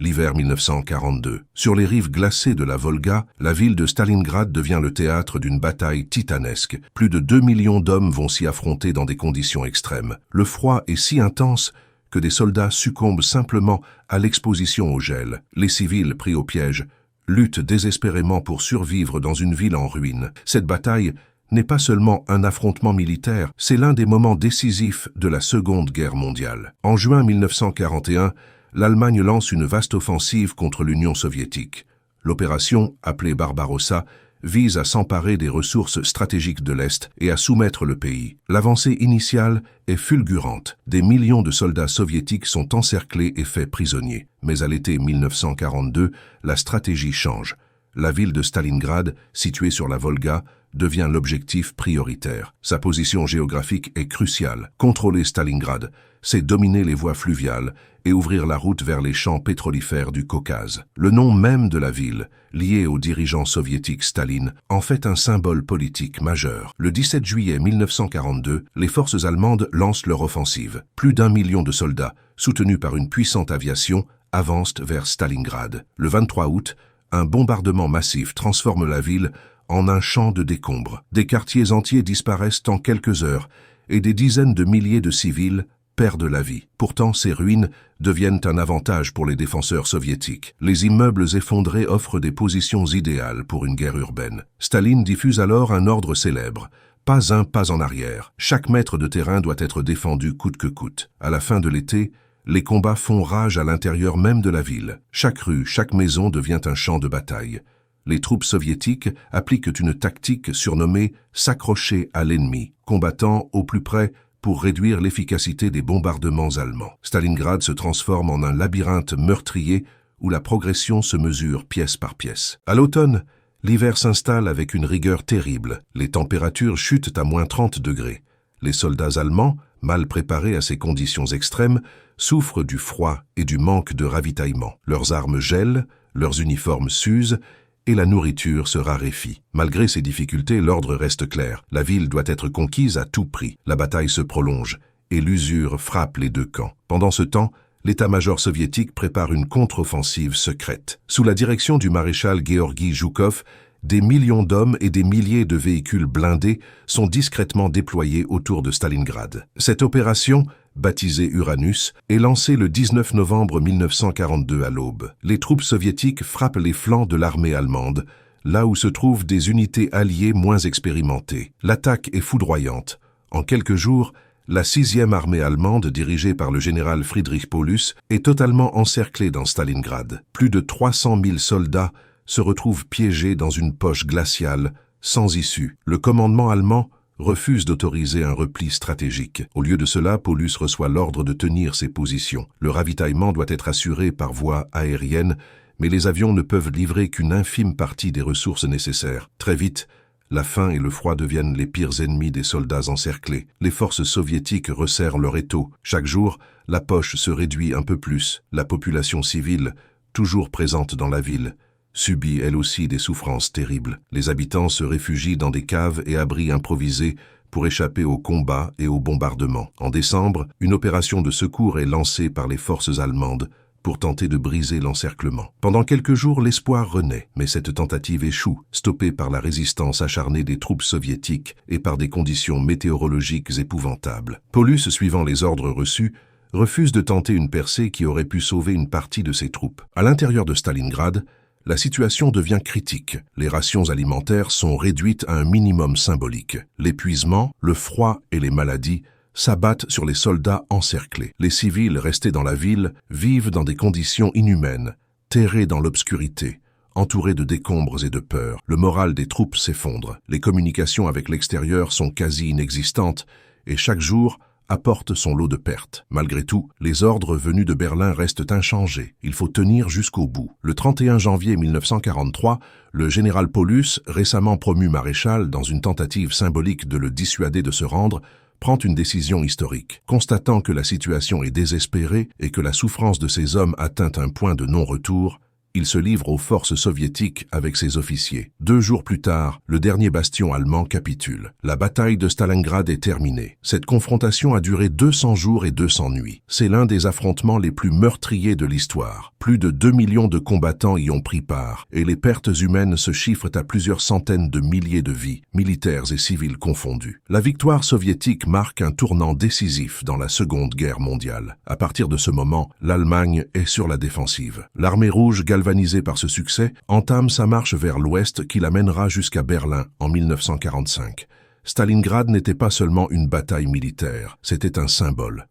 l'hiver 1942. Sur les rives glacées de la Volga, la ville de Stalingrad devient le théâtre d'une bataille titanesque. Plus de 2 millions d'hommes vont s'y affronter dans des conditions extrêmes. Le froid est si intense que des soldats succombent simplement à l'exposition au gel. Les civils, pris au piège, luttent désespérément pour survivre dans une ville en ruine. Cette bataille n'est pas seulement un affrontement militaire, c'est l'un des moments décisifs de la Seconde Guerre mondiale. En juin 1941, l'Allemagne lance une vaste offensive contre l'Union soviétique. L'opération, appelée Barbarossa, vise à s'emparer des ressources stratégiques de l'Est et à soumettre le pays. L'avancée initiale est fulgurante. Des millions de soldats soviétiques sont encerclés et faits prisonniers. Mais à l'été 1942, la stratégie change. La ville de Stalingrad, située sur la Volga, devient l'objectif prioritaire. Sa position géographique est cruciale. Contrôler Stalingrad, c'est dominer les voies fluviales et ouvrir la route vers les champs pétrolifères du Caucase. Le nom même de la ville, lié au dirigeant soviétique Staline, en fait un symbole politique majeur. Le 17 juillet 1942, les forces allemandes lancent leur offensive. Plus d'1 million de soldats, soutenus par une puissante aviation, avancent vers Stalingrad. Le 23 août, un bombardement massif transforme la ville en un champ de décombres. Des quartiers entiers disparaissent en quelques heures et des dizaines de milliers de civils perdent la vie. Pourtant, ces ruines deviennent un avantage pour les défenseurs soviétiques. Les immeubles effondrés offrent des positions idéales pour une guerre urbaine. Staline diffuse alors un ordre célèbre. Pas un pas en arrière. Chaque mètre de terrain doit être défendu coûte que coûte. À la fin de l'été, les combats font rage à l'intérieur même de la ville. Chaque rue, chaque maison devient un champ de bataille. Les troupes soviétiques appliquent une tactique surnommée « s'accrocher à l'ennemi », combattant au plus près pour réduire l'efficacité des bombardements allemands. Stalingrad se transforme en un labyrinthe meurtrier où la progression se mesure pièce par pièce. À l'automne, l'hiver s'installe avec une rigueur terrible. Les températures chutent à moins 30 degrés. Les soldats allemands, mal préparés à ces conditions extrêmes, souffrent du froid et du manque de ravitaillement. Leurs armes gèlent, leurs uniformes s'usent, et la nourriture se raréfie. Malgré ces difficultés, l'ordre reste clair. La ville doit être conquise à tout prix. La bataille se prolonge et l'usure frappe les deux camps. Pendant ce temps, l'état-major soviétique prépare une contre-offensive secrète. Sous la direction du maréchal Georgi Zhukov, des millions d'hommes et des milliers de véhicules blindés sont discrètement déployés autour de Stalingrad. Cette opération, baptisée Uranus, est lancée le 19 novembre 1942 à l'aube. Les troupes soviétiques frappent les flancs de l'armée allemande, là où se trouvent des unités alliées moins expérimentées. L'attaque est foudroyante. En quelques jours, la 6e armée allemande, dirigée par le général Friedrich Paulus, est totalement encerclée dans Stalingrad. Plus de 300 000 soldats se retrouvent piégés dans une poche glaciale, sans issue. Le commandement allemand refuse d'autoriser un repli stratégique. Au lieu de cela, Paulus reçoit l'ordre de tenir ses positions. Le ravitaillement doit être assuré par voie aérienne, mais les avions ne peuvent livrer qu'une infime partie des ressources nécessaires. Très vite, la faim et le froid deviennent les pires ennemis des soldats encerclés. Les forces soviétiques resserrent leur étau. Chaque jour, la poche se réduit un peu plus. La population civile, toujours présente dans la ville, subit elle aussi des souffrances terribles. Les habitants se réfugient dans des caves et abris improvisés pour échapper aux combats et aux bombardements. En décembre, une opération de secours est lancée par les forces allemandes pour tenter de briser l'encerclement. Pendant quelques jours, l'espoir renaît, mais cette tentative échoue, stoppée par la résistance acharnée des troupes soviétiques et par des conditions météorologiques épouvantables. Paulus, suivant les ordres reçus, refuse de tenter une percée qui aurait pu sauver une partie de ses troupes. À l'intérieur de Stalingrad, la situation devient critique. Les rations alimentaires sont réduites à un minimum symbolique. L'épuisement, le froid et les maladies s'abattent sur les soldats encerclés. Les civils restés dans la ville vivent dans des conditions inhumaines, terrés dans l'obscurité, entourés de décombres et de peurs. Le moral des troupes s'effondre. Les communications avec l'extérieur sont quasi inexistantes et chaque jour apporte son lot de pertes. Malgré tout, les ordres venus de Berlin restent inchangés. Il faut tenir jusqu'au bout. Le 31 janvier 1943, le général Paulus, récemment promu maréchal dans une tentative symbolique de le dissuader de se rendre, prend une décision historique. Constatant que la situation est désespérée et que la souffrance de ses hommes atteint un point de non-retour, il se livre aux forces soviétiques avec ses officiers. 2 jours plus tard, le dernier bastion allemand capitule. La bataille de Stalingrad est terminée. Cette confrontation a duré 200 jours et 200 nuits. C'est l'un des affrontements les plus meurtriers de l'histoire. Plus de 2 millions de combattants y ont pris part, et les pertes humaines se chiffrent à plusieurs centaines de milliers de vies, militaires et civiles confondus. La victoire soviétique marque un tournant décisif dans la Seconde Guerre mondiale. À partir de ce moment, l'Allemagne est sur la défensive. L'armée rouge, galvanisée par ce succès, entame sa marche vers l'ouest qui l'amènera jusqu'à Berlin en 1945. Stalingrad n'était pas seulement une bataille militaire, c'était un symbole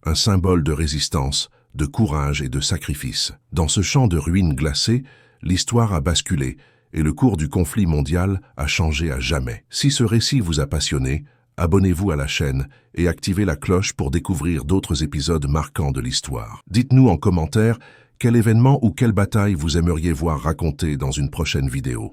de résistance, de courage et de sacrifice. Dans ce champ de ruines glacées, l'histoire a basculé et le cours du conflit mondial a changé à jamais. Si ce récit vous a passionné, abonnez-vous à la chaîne et activez la cloche pour découvrir d'autres épisodes marquants de l'histoire. Dites-nous en commentaire quel événement ou quelle bataille vous aimeriez voir raconté dans une prochaine vidéo.